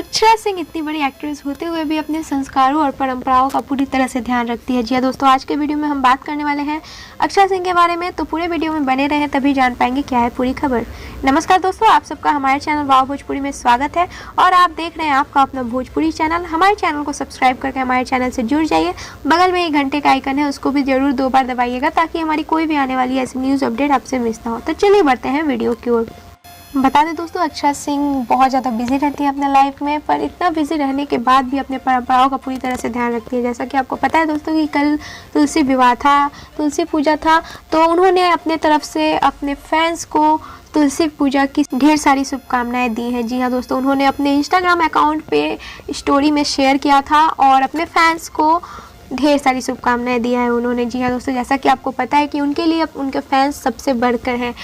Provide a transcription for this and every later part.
अक्षरा सिंह इतनी बड़ी एक्ट्रेस होते हुए भी अपने संस्कारों और परंपराओं का पूरी तरह से ध्यान रखती है। जी हाँ दोस्तों, आज के वीडियो में हम बात करने वाले हैं अक्षरा सिंह के बारे में, तो पूरे वीडियो में बने रहें तभी जान पाएंगे क्या है पूरी खबर। नमस्कार दोस्तों, आप सबका हमारे चैनल वाव भोजपुरी में स्वागत है और आप देख रहे हैं आपका अपना भोजपुरी चैनल। हमारे चैनल को सब्सक्राइब करके हमारे चैनल से जुड़ जाइए। बगल में एक घंटे का आइकन है, उसको भी जरूर 2 बार दबाइएगा ताकि हमारी कोई भी आने वाली ऐसी न्यूज़ अपडेट आपसे मिस ना हो। तो चलिए बढ़ते हैं वीडियो की ओर। बता दें दोस्तों, अक्षरा सिंह बहुत ज़्यादा बिजी रहती है अपने लाइफ में, पर इतना बिजी रहने के बाद भी अपने परंपराओं का पूरी तरह से ध्यान रखती है। जैसा कि आपको पता है दोस्तों कि कल तुलसी विवाह था, तुलसी पूजा था, तो उन्होंने अपने तरफ से अपने फैंस को तुलसी पूजा की ढेर सारी शुभकामनाएं दी हैं। जी हाँ दोस्तों, उन्होंने अपने इंस्टाग्राम अकाउंट पे स्टोरी में शेयर किया था और अपने फैंस को ढेर सारी शुभकामनाएं दिया है उन्होंने। जी हाँ दोस्तों, जैसा कि आपको पता है कि उनके लिए उनके फैंस सबसे बढ़कर हैं।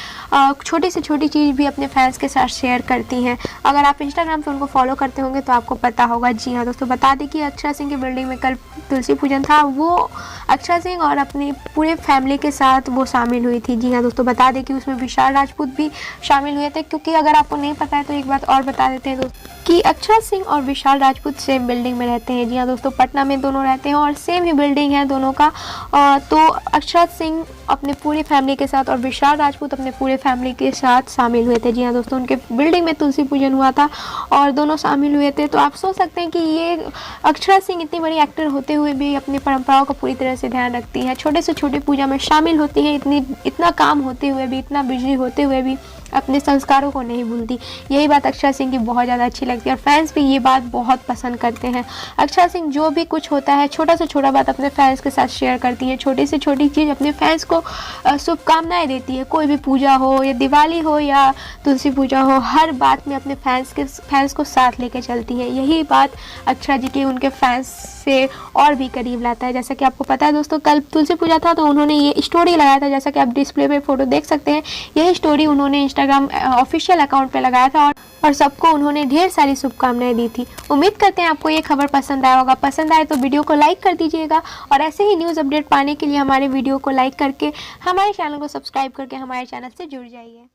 छोटी से छोटी चीज़ भी अपने फैंस के साथ शेयर करती हैं। अगर आप इंस्टाग्राम पे उनको फॉलो करते होंगे तो आपको पता होगा। जी हाँ दोस्तों, बता दें कि अक्षरा सिंह की बिल्डिंग में कल तुलसी पूजन था, वो अक्षरा सिंह और अपनी पूरे फैमिली के साथ वो शामिल हुई थी। जी हाँ दोस्तों, बता दें कि उसमें विशाल राजपूत भी शामिल हुए थे, क्योंकि अगर आपको नहीं पता है तो एक बात और बता देते हैं दोस्तों कि अक्षरा सिंह और विशाल राजपूत सेम बिल्डिंग में रहते हैं। जी हाँ दोस्तों, पटना में दोनों रहते हैं और सेम ही बिल्डिंग है दोनों का। तो अक्षरा सिंह अपने पूरी फैमिली के साथ और विशाल राजपूत अपने पूरे फैमिली के साथ शामिल हुए थे। जी हाँ दोस्तों, उनके बिल्डिंग में तुलसी पूजन हुआ था और दोनों शामिल हुए थे। तो आप सोच सकते हैं कि ये अक्षरा सिंह इतनी बड़ी एक्टर होते हुए भी अपनी परंपराओं का पूरी तरह से ध्यान रखती है, छोटे से छोटे पूजा में शामिल होती है, इतना काम होते हुए भी, इतना बिजी होते हुए भी अपने संस्कारों को नहीं भूलती। यही बात अक्षरा सिंह की बहुत ज़्यादा अच्छी लगती है और फैंस भी ये बात बहुत पसंद करते हैं। अक्षरा सिंह जो भी कुछ होता है छोटा से छोटा बात अपने फैंस के साथ शेयर करती है, छोटी से छोटी चीज़ अपने फैंस को शुभकामनाएं देती है। कोई भी पूजा हो या दिवाली हो या तुलसी पूजा हो, हर बात में अपने फैंस को साथ लेके चलती है। यही बात अक्षरा जी की उनके फैंस से और भी करीब लाता है। जैसा कि आपको पता है दोस्तों, कल तुलसी पूजा था तो उन्होंने ये स्टोरी लगाया था, जैसा कि आप डिस्प्ले पे फोटो देख सकते हैं। यही स्टोरी उन्होंने इंस्टाग्राम ऑफिशियल अकाउंट पे लगाया था और सबको उन्होंने ढेर सारी शुभकामनाएं दी थी। उम्मीद करते हैं आपको ये खबर पसंद आया होगा। पसंद आए तो वीडियो को लाइक कर दीजिएगा और ऐसे ही न्यूज़ अपडेट पाने के लिए हमारे वीडियो को लाइक करके हमारे चैनल को सब्सक्राइब करके हमारे चैनल से जुड़ जाइए।